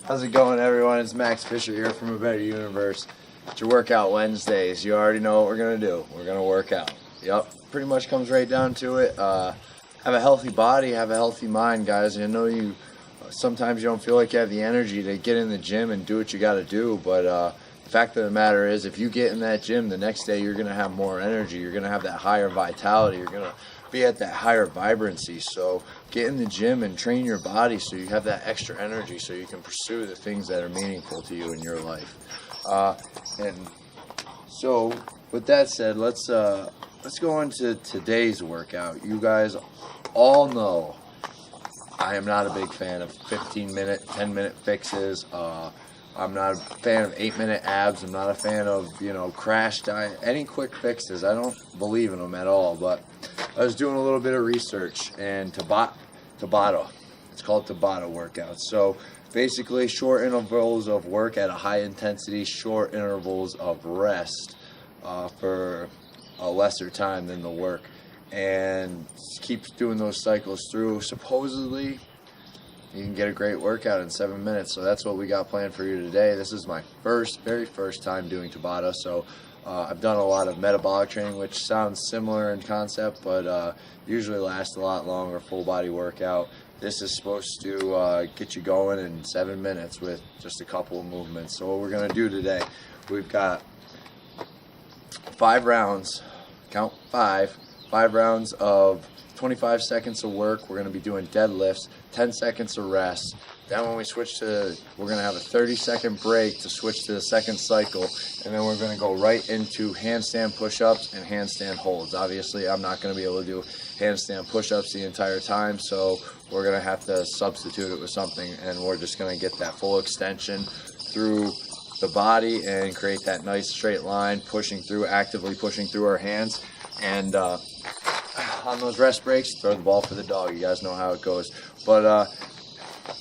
How's it going, everyone? It's Max Fisher here from A Better Universe. It's your workout Wednesdays. You already know what we're going to do. We're going to work out. Yep, pretty much comes right down to it. Have a healthy body, have a healthy mind, guys. I know sometimes you don't feel like you have the energy to get in the gym and do what you got to do, but the fact of the matter is, if you get in that gym, the next day you're going to have more energy. You're going to have that higher vitality. You're going to be at that higher vibrancy. So get in the gym and train your body so you have that extra energy so you can pursue the things that are meaningful to you in your life. And so with that said, let's go into today's workout. You guys all know I am not a big fan of 15-minute, 10-minute fixes. I'm not a fan of 8-minute abs. I'm not a fan of, crash diet, any quick fixes. I don't believe in them at all. But I was doing a little bit of research, and Tabata, it's called Tabata workouts. So basically short intervals of work at a high intensity, short intervals of rest for a lesser time than the work. And keep doing those cycles through. Supposedly, you can get a great workout in 7 minutes. So that's what we got planned for you today. This is my very first time doing Tabata. So I've done a lot of metabolic training, which sounds similar in concept, but usually lasts a lot longer, full body workout. This is supposed to get you going in 7 minutes with just a couple of movements. So what we're going to do today, we've got 5 rounds, count 5 rounds of 25 seconds of work. We're going to be doing deadlifts, 10 seconds of rest. Then when we switch we're going to have a 30-second break to switch to the second cycle, and then we're going to go right into handstand push-ups and handstand holds. Obviously, I'm not going to be able to do handstand push-ups the entire time, so we're going to have to substitute it with something, and we're just going to get that full extension through the body and create that nice straight line, actively pushing through our hands. And on those rest breaks, throw the ball for the dog. You guys know how it goes. But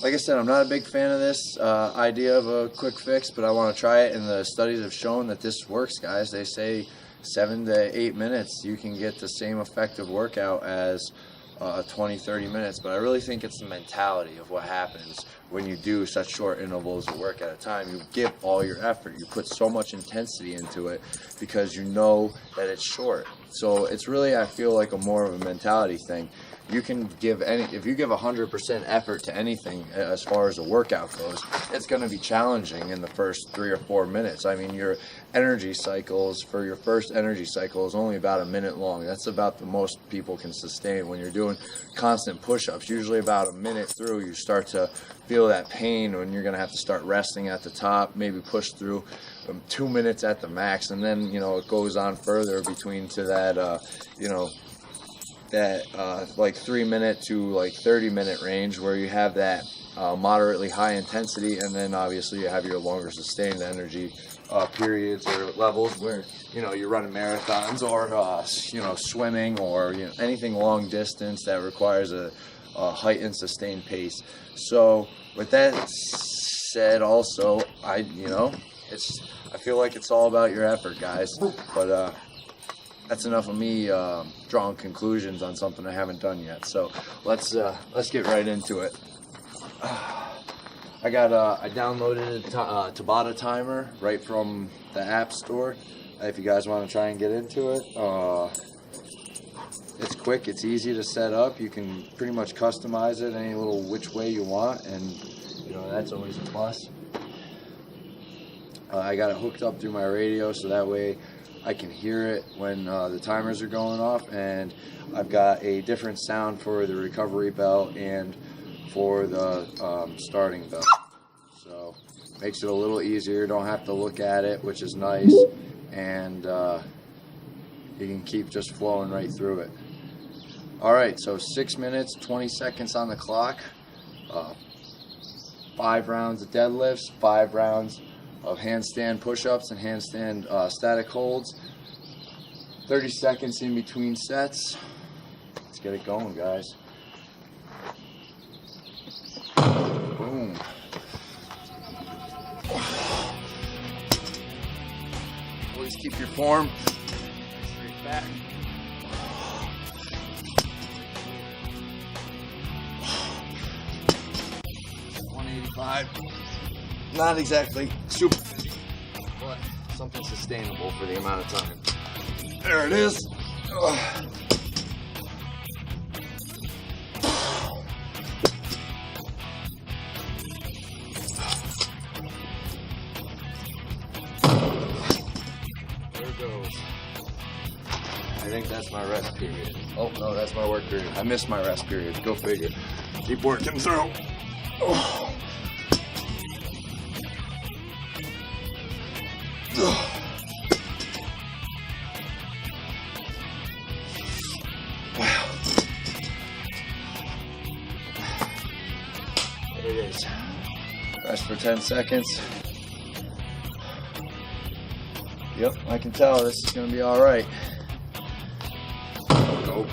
like I said, I'm not a big fan of this idea of a quick fix, but I want to try it, and the studies have shown that this works, guys. They say 7 to 8 minutes, you can get the same effective workout as 20-30 minutes. But I really think it's the mentality of what happens when you do such short intervals of work at a time. You give all your effort. You put so much intensity into it because you know that it's short. So it's really, I feel like, more of a mentality thing. You can give if you give 100% effort to anything as far as a workout goes, it's going to be challenging in the first 3 or 4 minutes. I mean, your energy cycles for your first energy cycle is only about a minute long. That's about the most people can sustain when you're doing constant push-ups. Usually about a minute through, you start to feel that pain when you're going to have to start resting at the top, maybe push through 2 minutes at the max, and then it goes on further between to that like 3 minute to like 30-minute range where you have that moderately high intensity, and then obviously you have your longer sustained energy periods or levels where you're running marathons or swimming or anything long distance that requires a heightened sustained pace. So with that said, also I feel like it's all about your effort, guys. But that's enough of me drawing conclusions on something I haven't done yet. So let's get right into it. I downloaded a Tabata timer right from the App Store. If you guys want to try and get into it, it's quick, it's easy to set up. You can pretty much customize it any little which way you want, and that's always a plus. I got it hooked up through my radio, so that way I can hear it when the timers are going off, and I've got a different sound for the recovery bell and for the starting bell. So makes it a little easier. Don't have to look at it, which is nice, and you can keep just flowing right through it. Alright, so 6 minutes, 20 seconds on the clock, 5 rounds of deadlifts, 5 rounds of handstand push-ups and handstand static holds, 30 seconds in between sets. Let's get it going, guys. Boom. Always keep your form straight back. 185. Not exactly super busy, but something sustainable for the amount of time. There it is. Ugh. There it goes. I think that's my rest period. Oh, no, that's my work period. I missed my rest period. Go figure. Keep working through. Oh. Wow. There it is. Rest for 10 seconds. Yep, I can tell this is going to be all right. Nope.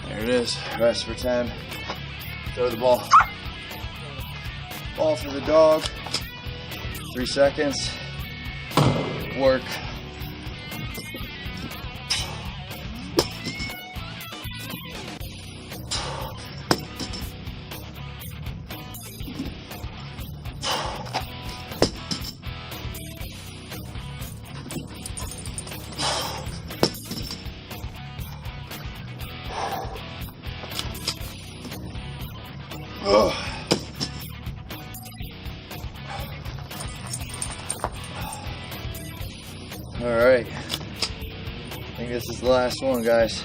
There it is. Rest for 10. Throw the ball. Ball for the dog. 3 seconds. Work. Ugh. All right, I think this is the last one, guys.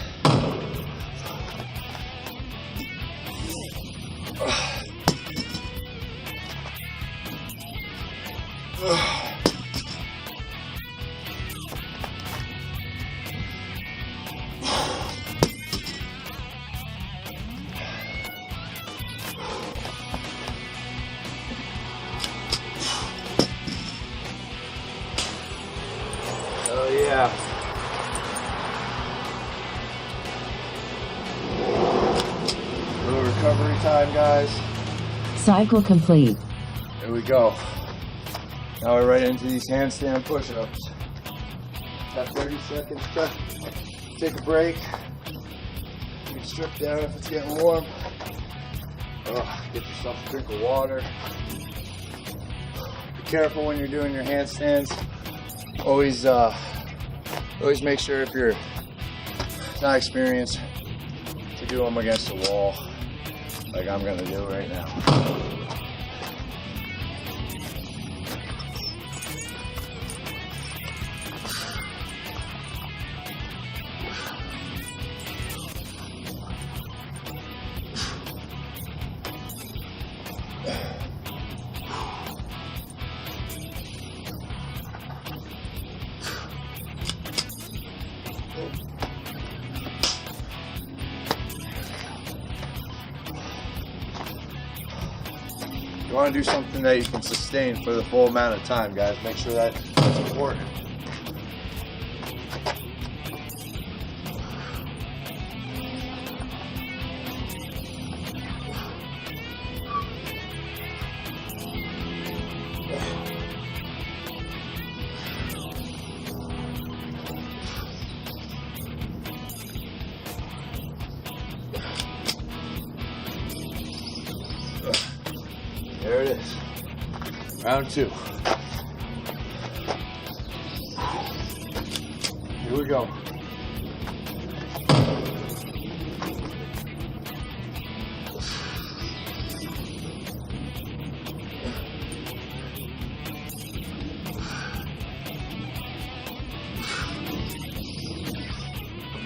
Oh yeah. Little recovery time, guys. Cycle complete. There we go. Now we're right into these handstand push-ups. Got 30 seconds to take a break. You can strip down if it's getting warm. Get yourself a drink of water. Be careful when you're doing your handstands. Always make sure if you're not experienced to do them against the wall, like I'm gonna do right now. You want to do something that you can sustain for the full amount of time, guys. Make sure that's important. There it is. Round 2. Here we go.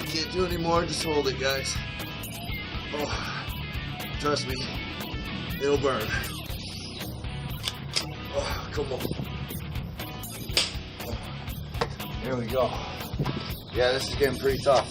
Can't do any more, just hold it, guys. Oh, trust me, it'll burn. Oh, come on. Here we go. Yeah, this is getting pretty tough.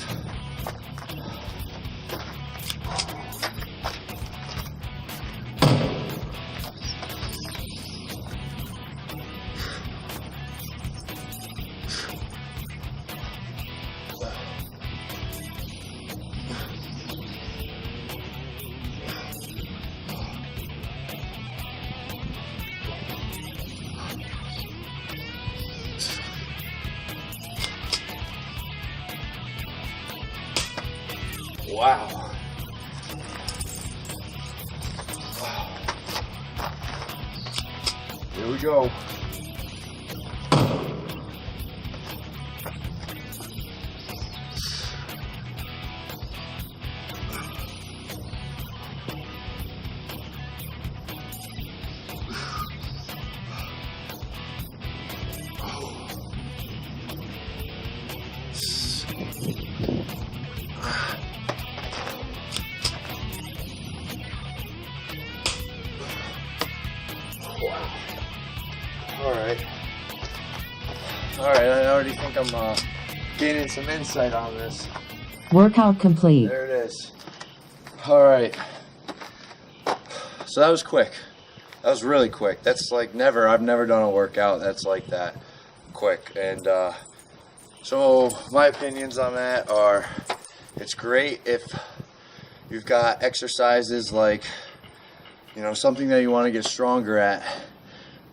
Wow. Here we go. Wow. All right, I already think I'm gaining some insight on this. Workout complete. There it is. All right. So that was quick. That was really quick. That's like I've never done a workout that's like that quick. And so my opinions on that are, it's great if you've got exercises like, something that you want to get stronger at,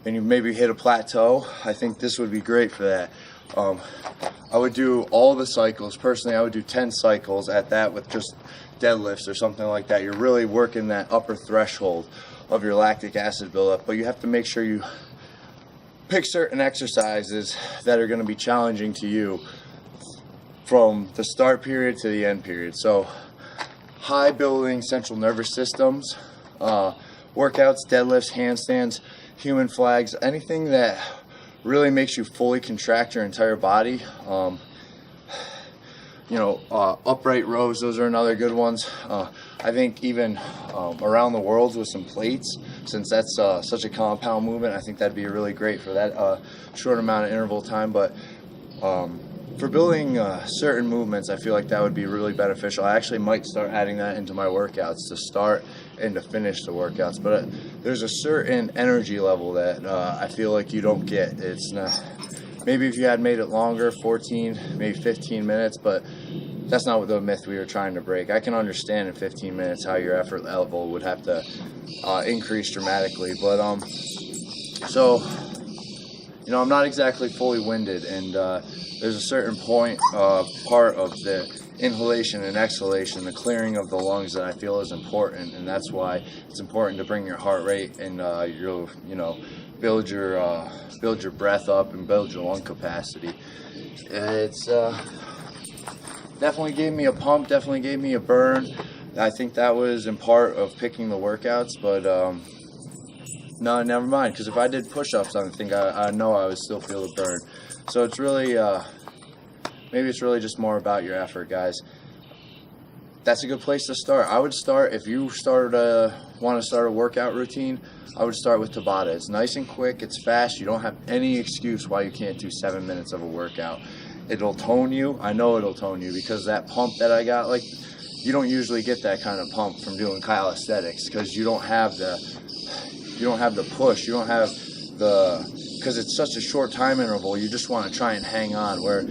and you maybe hit a plateau. I think this would be great for that. I would do all the cycles. Personally, I would do 10 cycles at that with just deadlifts or something like that. You're really working that upper threshold of your lactic acid buildup, but you have to make sure you pick certain exercises that are going to be challenging to you from the start period to the end period. So high building central nervous systems, workouts, deadlifts, handstands, human flags, anything that really makes you fully contract your entire body. Upright rows, those are another good ones. I think even around the world with some plates, since that's such a compound movement, I think that'd be really great for that short amount of interval time. But for building certain movements, I feel like that would be really beneficial. I actually might start adding that into my workouts to start and to finish the workouts. But there's a certain energy level that I feel like you don't get. It's not, maybe if you had made it longer, 14, maybe 15 minutes, but that's not what the myth we were trying to break. I can understand in 15 minutes how your effort level would have to increase dramatically. But I'm not exactly fully winded, and there's a certain part of the inhalation and exhalation, the clearing of the lungs, that I feel is important, and that's why it's important to bring your heart rate and build your breath up and build your lung capacity. It's definitely gave me a pump, definitely gave me a burn. I think that was in part of picking the workouts, but no, never mind, because if I did push-ups, I think I know I would still feel the burn. So it's really, maybe it's really just more about your effort, guys. That's a good place to start. I would start, if you want to start a workout routine, I would start with Tabata. It's nice and quick, it's fast, you don't have any excuse why you can't do 7 minutes of a workout. It'll tone you, I know it'll tone you, because that pump that I got, like, you don't usually get that kind of pump from doing calisthenics, because you don't have the push, you don't have because it's such a short time interval, you just want to try and hang on, where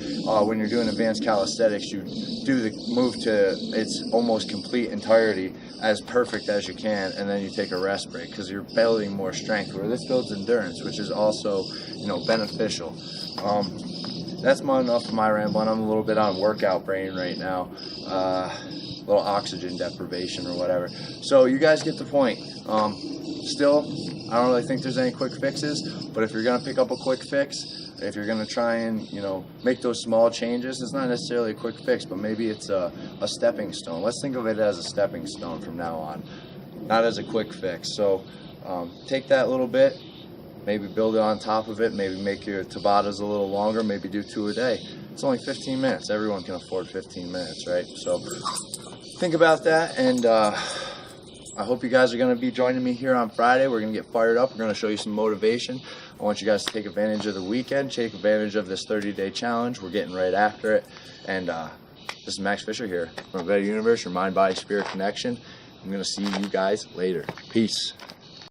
when you're doing advanced calisthenics, you do the move to its almost complete entirety as perfect as you can, and then you take a rest break because you're building more strength, where this builds endurance, which is also beneficial. That's enough of my rambling. I'm a little bit on workout brain right now, little oxygen deprivation or whatever, so you guys get the point. Still, I don't really think there's any quick fixes, but if you're going to pick up a quick fix, if you're going to try and, make those small changes, it's not necessarily a quick fix, but maybe it's a stepping stone. Let's think of it as a stepping stone from now on, not as a quick fix. So take that little bit, maybe build it on top of it, maybe make your Tabatas a little longer, maybe do 2 a day. It's only 15 minutes. Everyone can afford 15 minutes, right? So think about that, and I hope you guys are going to be joining me here on Friday. We're going to get fired up. We're going to show you some motivation. I want you guys to take advantage of the weekend, take advantage of this 30-day challenge. We're getting right after it. And this is Max Fisher here from A Better Universe, your mind, body, spirit connection. I'm going to see you guys later. Peace.